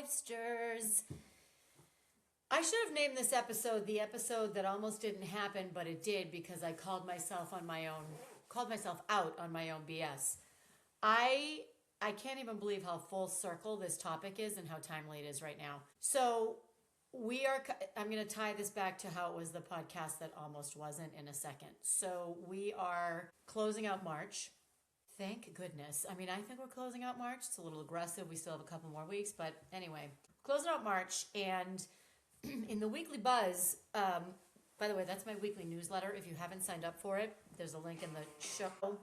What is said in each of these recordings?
Lifesters. I should have named this episode the episode that almost didn't happen, but it did because I called myself out on my own BS. I can't even believe how full circle this topic is and how timely it is right now. So I'm going to tie this back to how it was the podcast that almost wasn't in a second. So we are closing out March. Thank goodness. I mean, I think we're closing out March. It's a little aggressive. We still have a couple more weeks, but anyway, closing out March. And in the Weekly Buzz, by the way, that's my weekly newsletter. If you haven't signed up for it, there's a link in the show.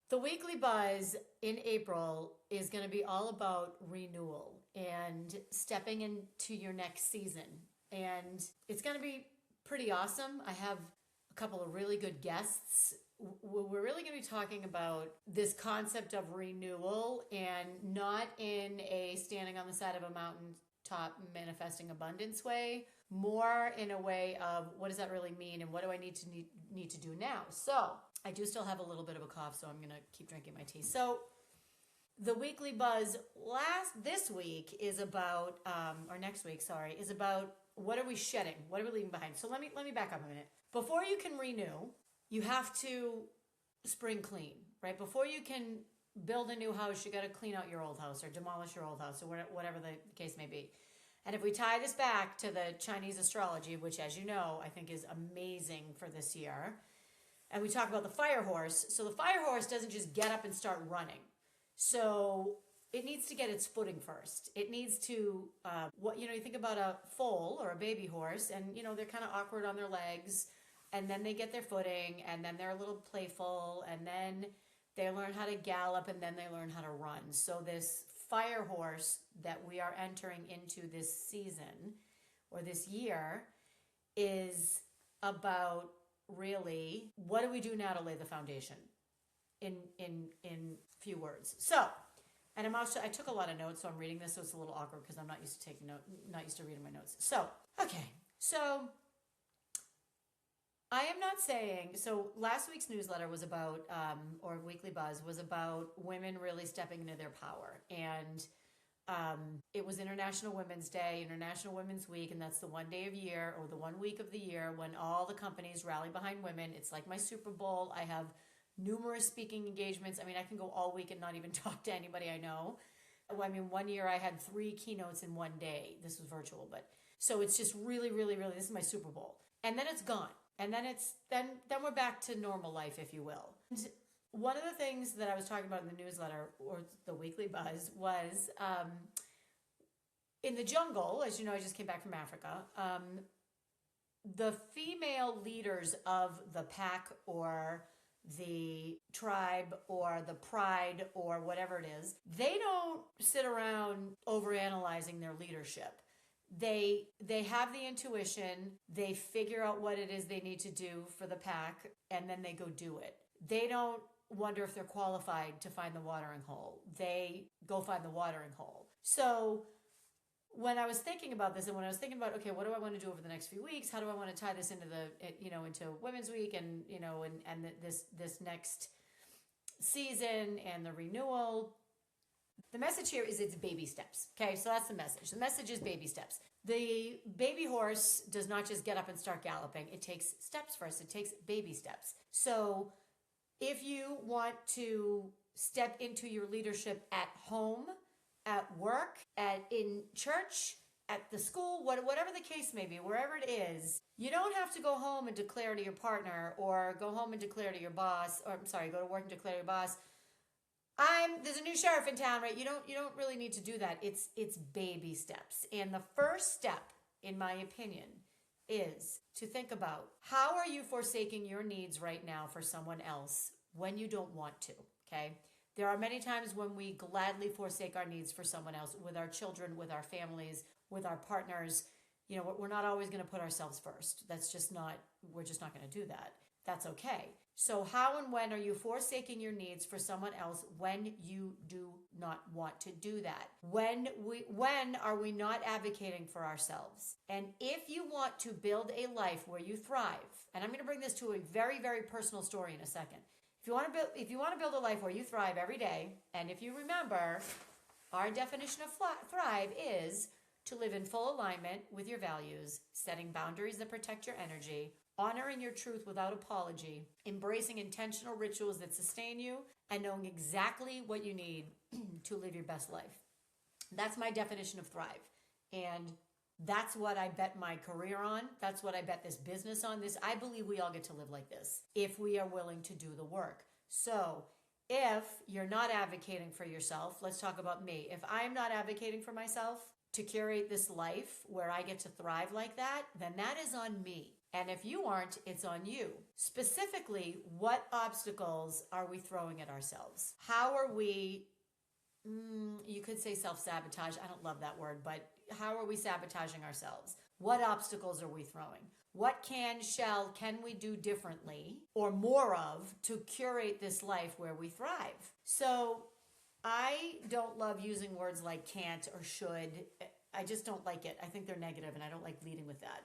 The Weekly Buzz in April is going to be all about renewal and stepping into your next season. And it's going to be pretty awesome. I have a couple of really good guests. We're really going to be talking about this concept of renewal, and not in a standing on the side of a mountaintop manifesting abundance way, more in a way of what does that really mean and what do I need to do now. So I do still have a little bit of a cough, so I'm going to keep drinking my tea. So the Weekly Buzz this week is about, or next week, sorry, is about what are we shedding? What are we leaving behind? So let me back up a minute. Before you can renew, you have to spring clean, right? Before you can build a new house, you got to clean out your old house or demolish your old house or whatever the case may be. And if we tie this back to the Chinese astrology, which, as you know, I think is amazing for this year, and we talk about the fire horse. So the fire horse doesn't just get up and start running. So it needs to get its footing first. It needs to, you think about a foal or a baby horse, and, they're kind of awkward on their legs, and then they get their footing, and then they're a little playful, and then they learn how to gallop, and then they learn how to run. So this fire horse that we are entering into this season or this year is about really what do we do now to lay the foundation in few words. So, and I took a lot of notes, so I'm reading this, so it's a little awkward because I'm not used to reading my notes. So, okay. So I am not saying, so last week's newsletter was about, or Weekly Buzz was about women really stepping into their power. And it was International Women's Day, International Women's Week, and that's the one day of year or the 1 week of the year when all the companies rally behind women. It's like my Super Bowl. I have numerous speaking engagements. I mean, I can go all week and not even talk to anybody I know. I mean, one year I had 3 keynotes in one day. This was virtual, but so it's just really, really, really, this is my Super Bowl. And then it's gone. And then then we're back to normal life, if you will. And one of the things that I was talking about in the newsletter or the Weekly Buzz was in the jungle, as you know, I just came back from Africa, the female leaders of the pack or the tribe or the pride or whatever it is, they don't sit around overanalyzing their leadership. They have the intuition, they figure out what it is they need to do for the pack, and then they go do it. They don't wonder if they're qualified to find the watering hole. They go find the watering hole. So when I was thinking about this, and when I was thinking about, okay, what do I want to do over the next few weeks? How do I want to tie this into into Women's Week and, and this next season and the renewal? The message here is it's baby steps. Okay, so that's the message. The message is baby steps. The baby horse does not just get up and start galloping. It takes steps first. It takes baby steps. So if you want to step into your leadership at home, at work, in church, at the school, whatever the case may be, wherever it is, you don't have to go home and declare to your partner or go home and declare to your boss, or go to work and declare to your boss, there's a new sheriff in town, right? You don't really need to do that. It's baby steps. And the first step, in my opinion, is to think about how are you forsaking your needs right now for someone else when you don't want to, okay? There are many times when we gladly forsake our needs for someone else, with our children, with our families, with our partners. We're not always going to put ourselves first. We're just not going to do that. That's okay. So how and when are you forsaking your needs for someone else when you do not want to do that? When are we not advocating for ourselves? And if you want to build a life where you thrive, and I'm going to bring this to a very, very personal story in a second. If you want to build a life where you thrive every day, and if you remember, Our definition of thrive is to live in full alignment with your values, setting boundaries that protect your energy, honoring your truth without apology, embracing intentional rituals that sustain you, and knowing exactly what you need to live your best life. That's my definition of thrive. And that's what I bet my career on. That's what I bet this business on. I believe we all get to live like this if we are willing to do the work. So if you're not advocating for yourself, let's talk about me. If I'm not advocating for myself to curate this life where I get to thrive like that, then that is on me. And if you aren't, it's on you. Specifically, what obstacles are we throwing at ourselves? How are we, you could say self-sabotage. I don't love that word, but how are we sabotaging ourselves? What obstacles are we throwing? What can we do differently or more of to curate this life where we thrive? So I don't love using words like can't or should. I just don't like it. I think they're negative and I don't like leading with that.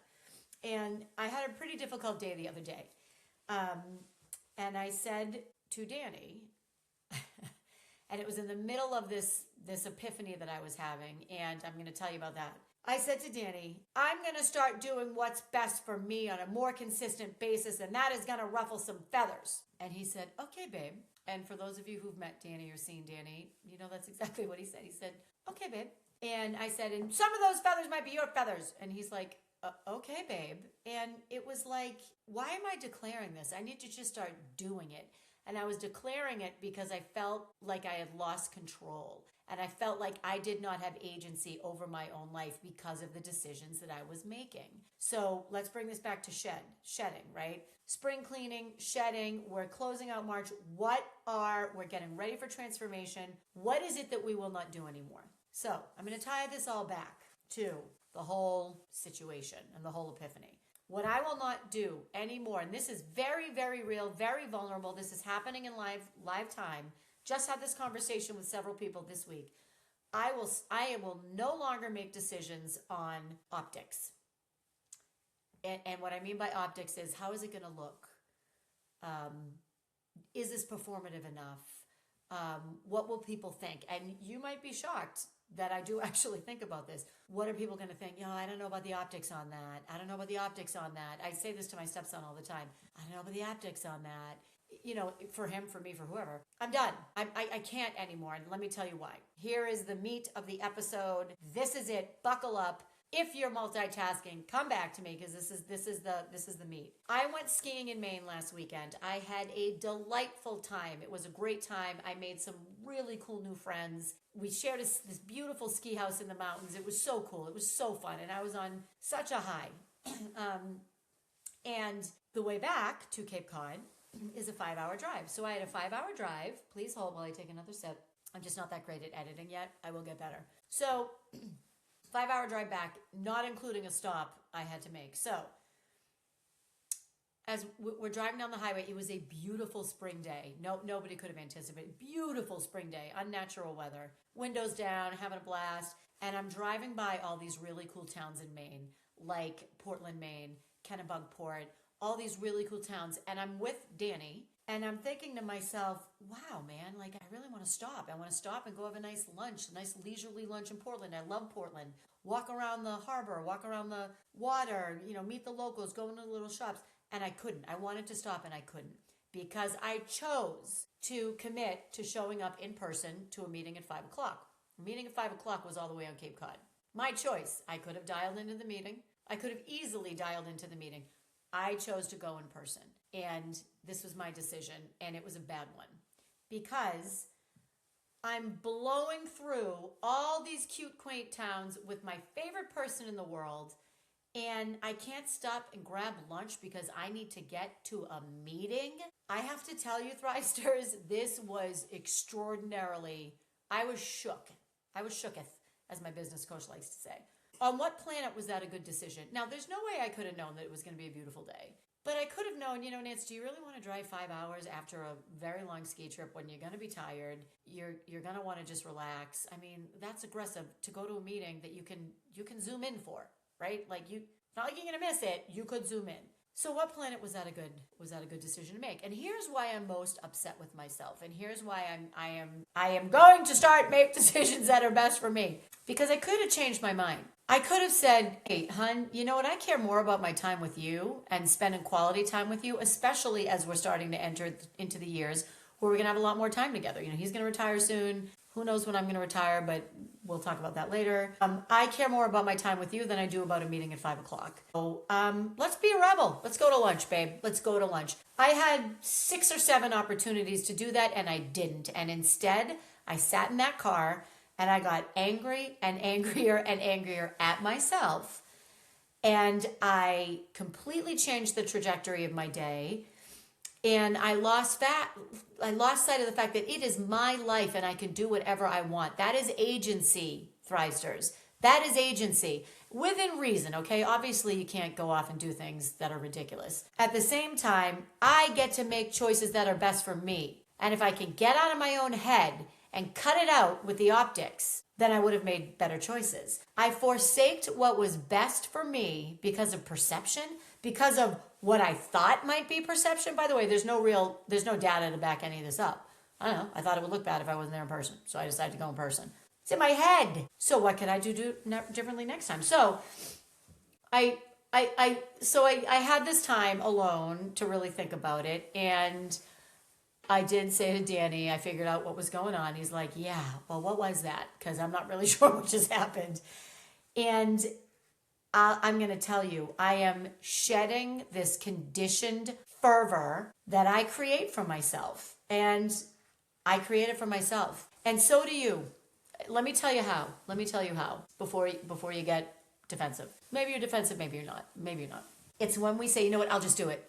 And I had a pretty difficult day the other day. And I said to Danny, and it was in the middle of this epiphany that I was having, and I'm going to tell you about that. I said to Danny, I'm going to start doing what's best for me on a more consistent basis, and that is going to ruffle some feathers. And he said, okay, babe. And for those of you who've met Danny or seen Danny, you know that's exactly what he said. He said, okay, babe. And I said, and some of those feathers might be your feathers. And he's like, okay, babe. And it was like, why am I declaring this? I need to just start doing it. And I was declaring it because I felt like I had lost control. And I felt like I did not have agency over my own life because of the decisions that I was making. So let's bring this back to shedding, right? Spring cleaning, shedding, we're closing out March. We're getting ready for transformation. What is it that we will not do anymore? So I'm going to tie this all back to the whole situation and the whole epiphany. What I will not do anymore, and this is very, very real, very vulnerable. This is happening in live time. Just had this conversation with several people this week. I will no longer make decisions on optics. And what I mean by optics is, how is it going to look? Is this performative enough? What will people think? And you might be shocked that I do actually think about this. What are people going to think? I don't know about the optics on that. I don't know about the optics on that. I say this to my stepson all the time. I don't know about the optics on that. For him, for me, for whoever. I'm done. I can't anymore. And let me tell you why. Here is the meat of the episode. This is it. Buckle up. If you're multitasking, come back to me because this is the meat. I went skiing in Maine last weekend. I had a delightful time. It was a great time. I made some really cool new friends. We shared this beautiful ski house in the mountains. It was so cool. It was so fun. And I was on such a high. And the way back to Cape Cod is a 5-hour drive. So I had a 5-hour drive. Please hold while I take another sip. I'm just not that great at editing yet. I will get better. So 5-hour drive back, not including a stop I had to make. So as we're driving down the highway, it was a beautiful spring day. Nobody could have anticipated. Beautiful spring day, unnatural weather. Windows down, having a blast. And I'm driving by all these really cool towns in Maine, like Portland, Maine, Kennebunkport, all these really cool towns. And I'm with Danny, and I'm thinking to myself, wow, man, like I really want to stop. I want to stop and go have a nice lunch, a nice leisurely lunch in Portland. I love Portland. Walk around the harbor, walk around the water, meet the locals, go into the little shops. And I couldn't. I wanted to stop and I couldn't because I chose to commit to showing up in person to a meeting at 5 o'clock. The meeting at 5 o'clock was all the way on Cape Cod. My choice. I could have dialed into the meeting. I could have easily dialed into the meeting. I chose to go in person. And this was my decision, and it was a bad one because I'm blowing through all these cute, quaint towns with my favorite person in the world, and I can't stop and grab lunch because I need to get to a meeting. I have to tell you, Thrivesters, this was extraordinarily, I was shook. I was shooketh, as my business coach likes to say. On what planet was that a good decision? Now, there's no way I could have known that it was going to be a beautiful day. But I could have known, Nance, do you really want to drive 5 hours after a very long ski trip when you're going to be tired? You're going to want to just relax. I mean, that's aggressive to go to a meeting that you can zoom in for, right? Like it's not like you're going to miss it. You could zoom in. So what planet was that a good decision to make? And here's why I'm most upset with myself. And here's why I am going to start make decisions that are best for me. Because I could have changed my mind. I could have said, hey, hun, you know what? I care more about my time with you and spending quality time with you, especially as we're starting to enter into the years where we're going to have a lot more time together. You know, he's going to retire soon. Who knows when I'm going to retire, but we'll talk about that later. I care more about my time with you than I do about a meeting at 5 o'clock. So let's be a rebel. Let's go to lunch, babe. Let's go to lunch. I had 6 or 7 opportunities to do that, and I didn't. And instead, I sat in that car, and I got angry and angrier and angrier at myself. And I completely changed the trajectory of my day. And I lost sight of the fact that it is my life and I can do whatever I want. That is agency, Thrivesters. That is agency. Within reason, okay? Obviously, you can't go off and do things that are ridiculous. At the same time, I get to make choices that are best for me. And if I can get out of my own head and cut it out with the optics, then I would have made better choices. I forsaked what was best for me because of perception, because of what I thought might be perception. By the way, there's no data to back any of this up. I don't know. I thought it would look bad if I wasn't there in person. So I decided to go in person. It's in my head. So what can I do differently next time? So I had this time alone to really think about it. And I did say to Danny, I figured out what was going on. He's like, yeah, well, what was that? Because I'm not really sure what just happened. And I'm going to tell you, I am shedding this conditioned fervor that I create for myself. And I create it for myself. And so do you. Let me tell you how. Before you get defensive. Maybe you're defensive, maybe you're not. Maybe you're not. It's when we say, you know what, I'll just do it.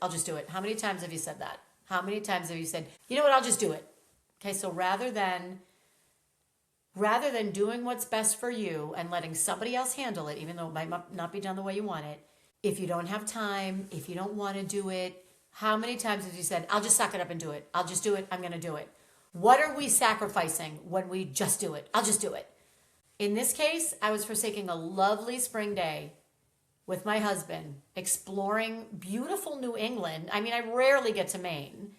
How many times have you said that? How many times have you said, you know what, I'll just do it? Okay, so rather than doing what's best for you and letting somebody else handle it, even though it might not be done the way you want it, if you don't have time, if you don't want to do it, how many times have you said, I'll just suck it up and do it. I'll just do it. I'm going to do it. What are we sacrificing when we just do it? I'll just do it. In this case, I was forsaking a lovely spring day with my husband, exploring beautiful New England. I mean, I rarely get to Maine.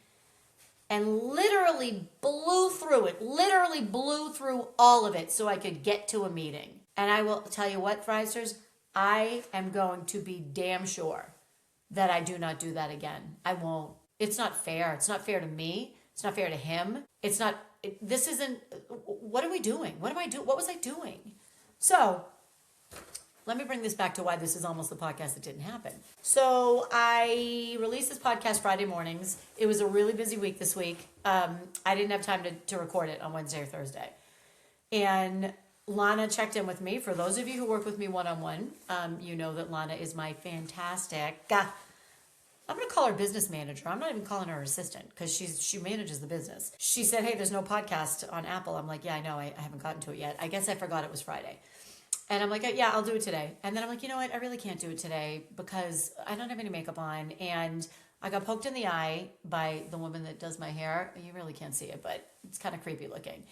And literally blew through all of it so I could get to a meeting. And I will tell you what, Thrivesters, I am going to be damn sure that I do not do that again. I won't. It's not fair. It's not fair to me. It's not fair to him. This isn't, what are we doing? What was I doing? So, let me bring this back to why this is almost the podcast that didn't happen. So I released this podcast Friday mornings. It was a really busy week this week. I didn't have time to record it on Wednesday or Thursday. And Lana checked in with me. For those of you who work with me one-on-one, you know that Lana is my fantastic, I'm going to call her business manager. I'm not even calling her assistant because she manages the business. She said, hey, there's no podcast on Apple. I'm like, yeah, I know. I haven't gotten to it yet. I guess I forgot it was Friday. And I'm like, yeah, I'll do it today. And then I'm like, you know what? I really can't do it today because I don't have any makeup on. And I got poked in the eye by the woman that does my hair. You really can't see it, but it's kind of creepy looking.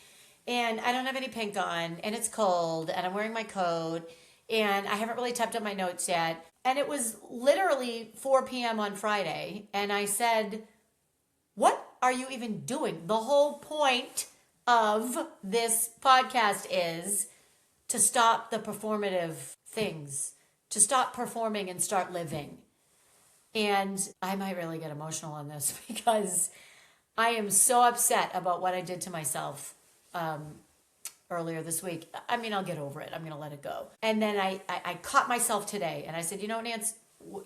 And I don't have any pink on, and it's cold, and I'm wearing my coat, and I haven't really typed up my notes yet. And it was literally 4 p.m. on Friday. And I said, what are you even doing? The whole point of this podcast is to stop the performative things, to stop performing and start living. And I might really get emotional on this because I am so upset about what I did to myself earlier this week. I mean, I'll get over it. I'm going to let it go. And then I caught myself today and I said, you know, Nance,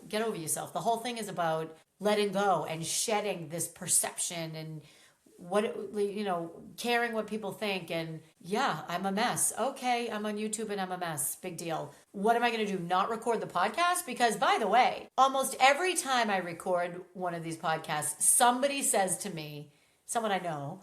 get over yourself. The whole thing is about letting go and shedding this perception and caring what people think. And yeah, I'm a mess. Okay, I'm on YouTube and I'm a mess. Big deal. What am I going to do? Not record the podcast? Because by the way, almost every time I record one of these podcasts, somebody says to me, someone I know,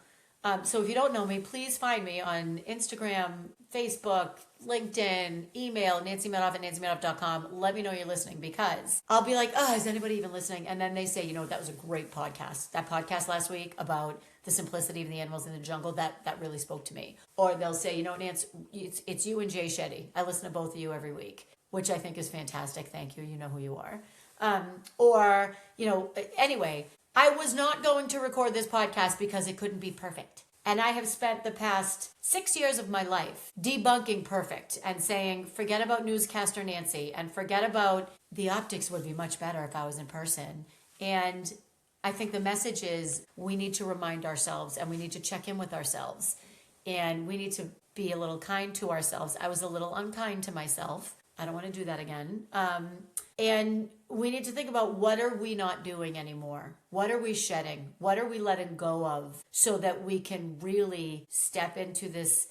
so if you don't know me, please find me on Instagram, Facebook, LinkedIn, email, nancymadoff@nancymadoff.com. Let me know you're listening because I'll be like, oh, is anybody even listening? And then they say, you know, that was a great podcast. That podcast last week about the simplicity of the animals in the jungle, that really spoke to me. Or they'll say, you know, Nance, it's you and Jay Shetty. I listen to both of you every week, which I think is fantastic. Thank you. You know who you are. Anyway, I was not going to record this podcast because it couldn't be perfect. And I have spent the past 6 years of my life debunking perfect and saying, forget about newscaster Nancy and forget about the optics would be much better if I was in person. And I think the message is we need to remind ourselves and we need to check in with ourselves and we need to be a little kind to ourselves. I was a little unkind to myself. I don't want to do that again. And we need to think about what are we not doing anymore? What are we shedding? What are we letting go of so that we can really step into this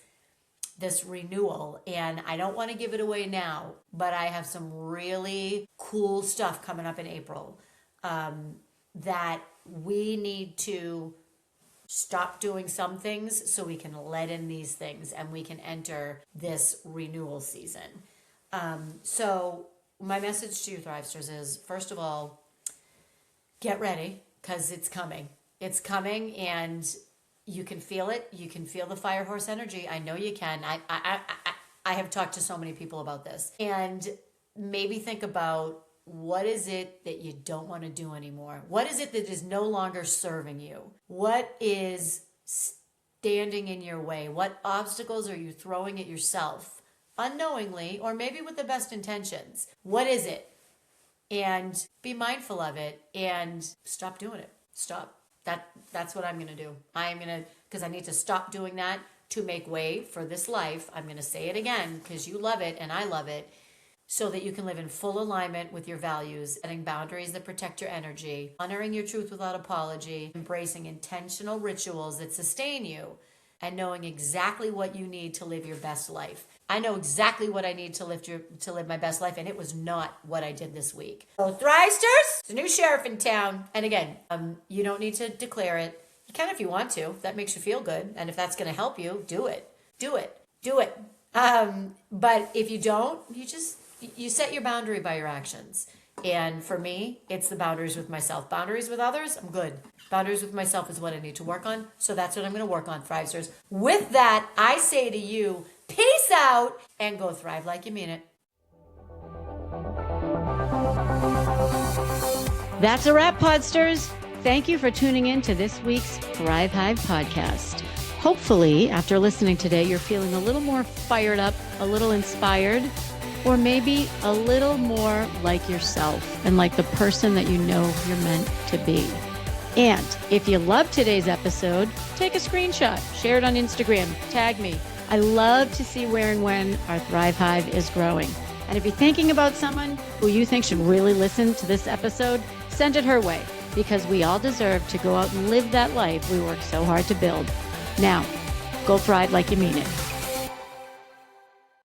renewal? And I don't want to give it away now, but I have some really cool stuff coming up in April that we need to stop doing some things so we can let in these things and we can enter this renewal season. So my message to you Thrivesters is, first of all, get ready because it's coming. It's coming and you can feel it. You can feel the fire horse energy. I know you can. I have talked to so many people about this. And maybe think about what is it that you don't want to do anymore? What is it that is no longer serving you? What is standing in your way? What obstacles are you throwing at yourself? Unknowingly, or maybe with the best intentions. What is it? And be mindful of it and stop doing it. Stop. That's what I'm going to do. Because I need to stop doing that to make way for this life. I'm going to say it again because you love it and I love it, so that you can live in full alignment with your values, setting boundaries that protect your energy, honoring your truth without apology, embracing intentional rituals that sustain you, and knowing exactly what you need to live your best life. I know exactly what I need to live my best life, and it was not what I did this week. So Thrivesters, there's a new sheriff in town. And again, you don't need to declare it. You can if you want to. If that makes you feel good. And if that's going to help you, do it. Do it. Do it. But if you don't, you set your boundary by your actions. And for me, it's the boundaries with myself. Boundaries with others, I'm good. Boundaries with myself is what I need to work on. So that's what I'm going to work on, Thrivesters. With that, I say to you, peace out and go thrive like you mean it. That's a wrap, Podsters. Thank you for tuning in to this week's Thrive Hive podcast. Hopefully, after listening today, you're feeling a little more fired up, a little inspired, or maybe a little more like yourself and like the person that you know you're meant to be. And if you loved today's episode, take a screenshot, share it on Instagram, tag me. I love to see where and when our Thrive Hive is growing. And if you're thinking about someone who you think should really listen to this episode, send it her way, because we all deserve to go out and live that life we work so hard to build. Now, go thrive like you mean it.